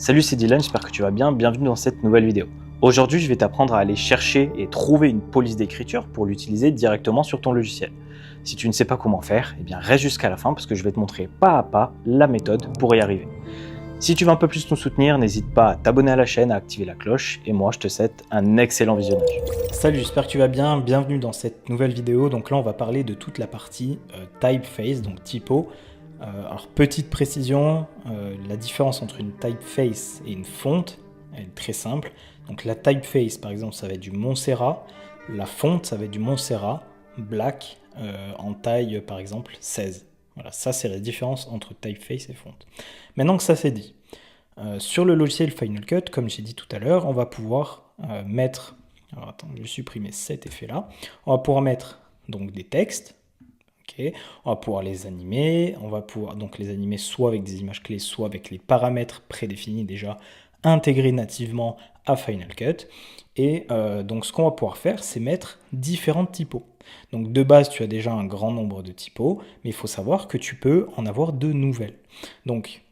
Salut, c'est Dylan, j'espère que tu vas bien, bienvenue dans cette nouvelle vidéo. Aujourd'hui, je vais t'apprendre à aller chercher et trouver une police d'écriture pour l'utiliser directement sur ton logiciel. Si tu ne sais pas comment faire, eh bien reste jusqu'à la fin parce que je vais te montrer pas à pas la méthode pour y arriver. Si tu veux un peu plus nous soutenir, n'hésite pas à t'abonner à la chaîne, à activer la cloche et moi je te souhaite un excellent visionnage. Salut, j'espère que tu vas bien, bienvenue dans cette nouvelle vidéo. Donc là, on va parler de toute la partie typeface, donc typo. Alors petite précision, la différence entre une typeface et une fonte, elle est très simple. Donc la typeface par exemple ça va être du Montserrat, la fonte ça va être du Montserrat Black en taille par exemple 16. Voilà, ça c'est la différence entre typeface et fonte. Maintenant que ça c'est dit, sur le logiciel Final Cut, comme j'ai dit tout à l'heure, on va pouvoir mettre, alors attends, je vais supprimer cet effet là, on va pouvoir mettre donc des textes. Okay. On va pouvoir les animer, on va pouvoir donc les animer soit avec des images clés, soit avec les paramètres prédéfinis déjà intégrés nativement à Final Cut. Et donc ce qu'on va pouvoir faire, c'est mettre différentes typos. Donc de base, tu as déjà un grand nombre de typos, mais il faut savoir que tu peux en avoir de nouvelles. Donc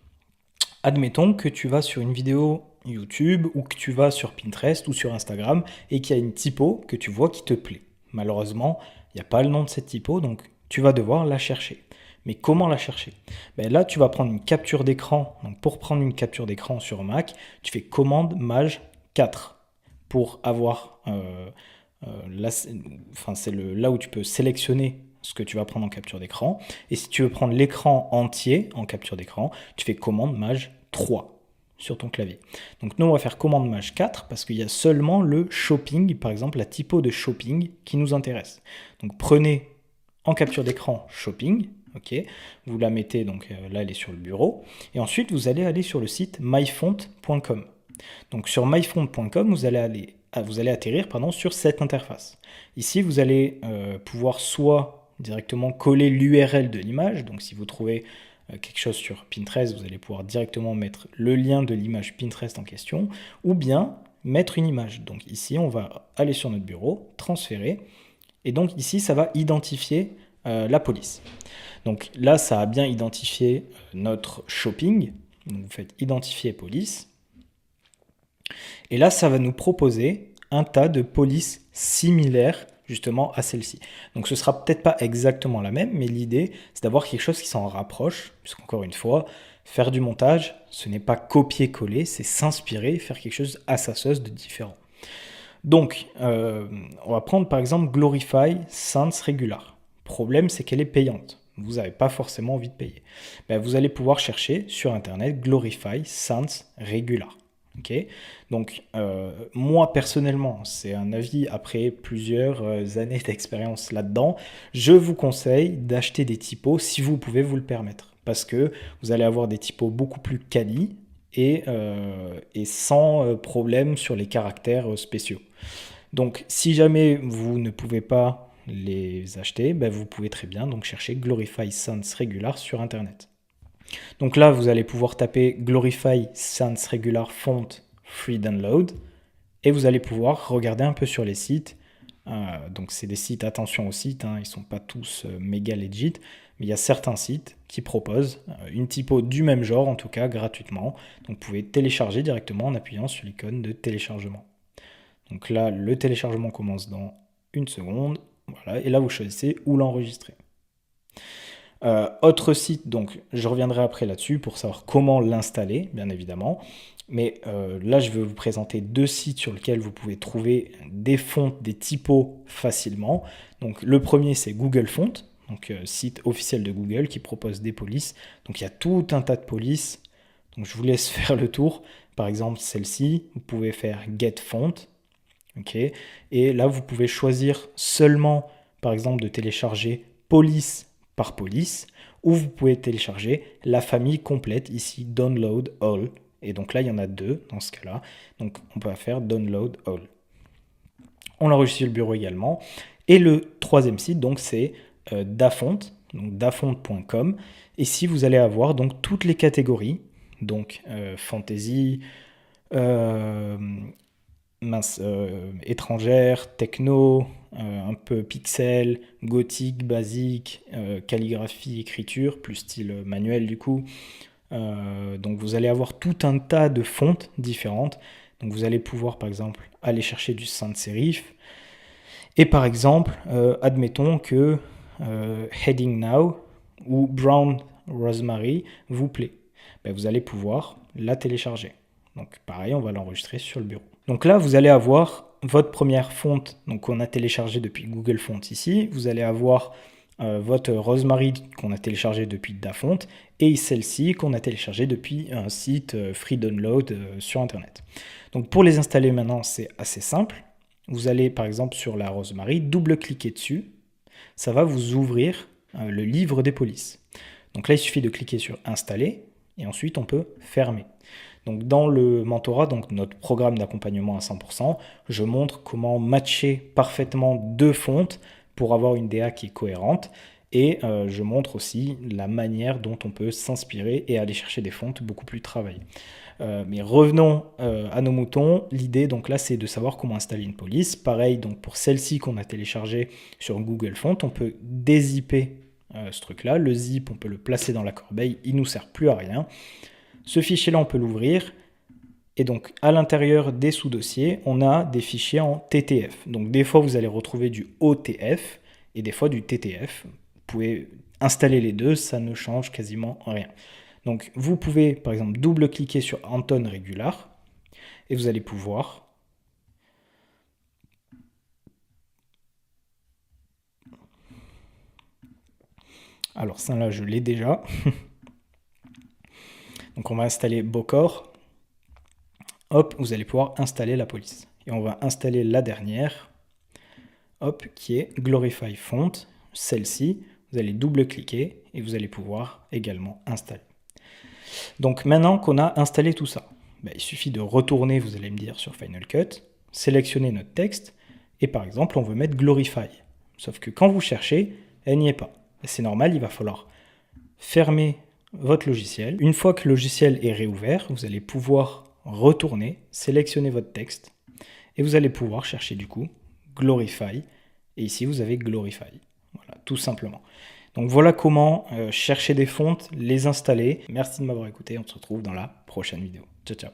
admettons que tu vas sur une vidéo YouTube ou que tu vas sur Pinterest ou sur Instagram et qu'il y a une typo que tu vois qui te plaît. Malheureusement, il n'y a pas le nom de cette typo, donc tu vas devoir la chercher. Mais comment la chercher? Là, tu vas prendre une capture d'écran. Donc pour prendre une capture d'écran sur Mac, tu fais commande maj 4 pour avoir... là, c'est là où tu peux sélectionner ce que tu vas prendre en capture d'écran. Et si tu veux prendre l'écran entier en capture d'écran, tu fais commande maj 3 sur ton clavier. Donc nous, on va faire commande maj 4 parce qu'il y a seulement le shopping, par exemple la typo de shopping qui nous intéresse. Donc prenez en capture d'écran shopping, ok, vous la mettez, donc là elle est sur le bureau, et ensuite vous allez aller sur le site myfont.com. Donc sur myfont.com, vous allez atterrir sur cette interface. Ici, vous allez pouvoir soit directement coller l'URL de l'image, donc si vous trouvez quelque chose sur Pinterest, vous allez pouvoir directement mettre le lien de l'image Pinterest en question, ou bien mettre une image. Donc ici, on va aller sur notre bureau, transférer, et donc ici, ça va identifier la police. Donc là, ça a bien identifié notre shopping. Donc vous faites identifier police. Et là, ça va nous proposer un tas de polices similaires justement à celle-ci. Donc ce sera peut-être pas exactement la même, mais l'idée, c'est d'avoir quelque chose qui s'en rapproche, puisqu'encore une fois, faire du montage, ce n'est pas copier-coller, c'est s'inspirer, faire quelque chose à sa sauce de différent. Donc, on va prendre par exemple Glorify Sans Regular. Problème, c'est qu'elle est payante. Vous n'avez pas forcément envie de payer. Vous allez pouvoir chercher sur Internet Glorify Sans Regular. Okay. Donc, moi personnellement, c'est un avis après plusieurs années d'expérience là-dedans, je vous conseille d'acheter des typos si vous pouvez vous le permettre. Parce que vous allez avoir des typos beaucoup plus quali et sans problème sur les caractères spéciaux. Donc, si jamais vous ne pouvez pas les acheter, vous pouvez très bien donc chercher Glorify Sans Regular sur Internet. Donc là, vous allez pouvoir taper Glorify Sans Regular Font Free Download et vous allez pouvoir regarder un peu sur les sites. Donc c'est des sites, attention aux sites, ils ne sont pas tous méga legit, mais il y a certains sites qui proposent une typo du même genre, en tout cas gratuitement. Donc vous pouvez télécharger directement en appuyant sur l'icône de téléchargement. Donc là, le téléchargement commence dans une seconde. Voilà, et là, vous choisissez où l'enregistrer. Autre site, donc je reviendrai après là-dessus pour savoir comment l'installer, bien évidemment. Mais là, je vais vous présenter deux sites sur lesquels vous pouvez trouver des fontes, des typos facilement. Donc le premier, c'est Google Font, donc site officiel de Google qui propose des polices. Donc il y a tout un tas de polices. Donc je vous laisse faire le tour. Par exemple, celle-ci, vous pouvez faire Get Font. Okay. Et là, vous pouvez choisir seulement, par exemple, de télécharger police par police, ou vous pouvez télécharger la famille complète, ici Download All. Et donc là, il y en a deux dans ce cas-là. Donc on peut faire Download All. On l'enregistre sur le bureau également. Et le troisième site, donc c'est Dafont, donc dafont.com. Et ici, vous allez avoir donc toutes les catégories, donc fantasy, étrangère, techno, un peu pixel, gothique, basique, calligraphie, écriture, plus style manuel du coup, Donc vous allez avoir tout un tas de fontes différentes. Donc vous allez pouvoir par exemple aller chercher du sans serif. Et par exemple, admettons que Heading Now ou Brown Rosemary vous plaît. Ben, vous allez pouvoir la télécharger. Donc pareil, on va l'enregistrer sur le bureau. Donc là, vous allez avoir votre première fonte qu'on a téléchargée depuis Google Fonts ici. Vous allez avoir votre Rosemary qu'on a téléchargé depuis Dafont et celle-ci qu'on a téléchargée depuis un site free download sur Internet. Donc pour les installer maintenant, c'est assez simple. Vous allez par exemple sur la Rosemary, double-cliquer dessus. Ça va vous ouvrir le livre des polices. Donc là, il suffit de cliquer sur Installer et ensuite on peut fermer. Donc dans le mentorat, donc notre programme d'accompagnement à 100%, je montre comment matcher parfaitement deux fontes pour avoir une DA qui est cohérente. Et je montre aussi la manière dont on peut s'inspirer et aller chercher des fontes beaucoup plus travaillées. Mais revenons à nos moutons. L'idée donc là, c'est de savoir comment installer une police. Pareil, donc pour celle-ci qu'on a téléchargée sur Google Fonts, on peut dézipper ce truc-là. Le zip, on peut le placer dans la corbeille. Il ne nous sert plus à rien. Ce fichier-là, on peut l'ouvrir. Et donc, à l'intérieur des sous-dossiers, on a des fichiers en TTF. Donc, des fois, vous allez retrouver du OTF et des fois du TTF. Vous pouvez installer les deux, ça ne change quasiment rien. Donc, vous pouvez, par exemple, double-cliquer sur Anton Regular et vous allez pouvoir alors ça là, je l'ai déjà. Donc, on va installer Bocor. Hop, vous allez pouvoir installer la police. Et on va installer la dernière, hop, qui est Glorify Font. Celle-ci, vous allez double-cliquer et vous allez pouvoir également installer. Donc maintenant qu'on a installé tout ça, il suffit de retourner, vous allez me dire, sur Final Cut, sélectionner notre texte, et par exemple, on veut mettre Glorify. Sauf que quand vous cherchez, elle n'y est pas. C'est normal, il va falloir fermer votre logiciel. Une fois que le logiciel est réouvert, vous allez pouvoir retourner, sélectionner votre texte, et vous allez pouvoir chercher du coup Glorify, et ici vous avez Glorify. Voilà, tout simplement. Donc voilà comment chercher des fontes, les installer. Merci de m'avoir écouté, on se retrouve dans la prochaine vidéo. Ciao, ciao.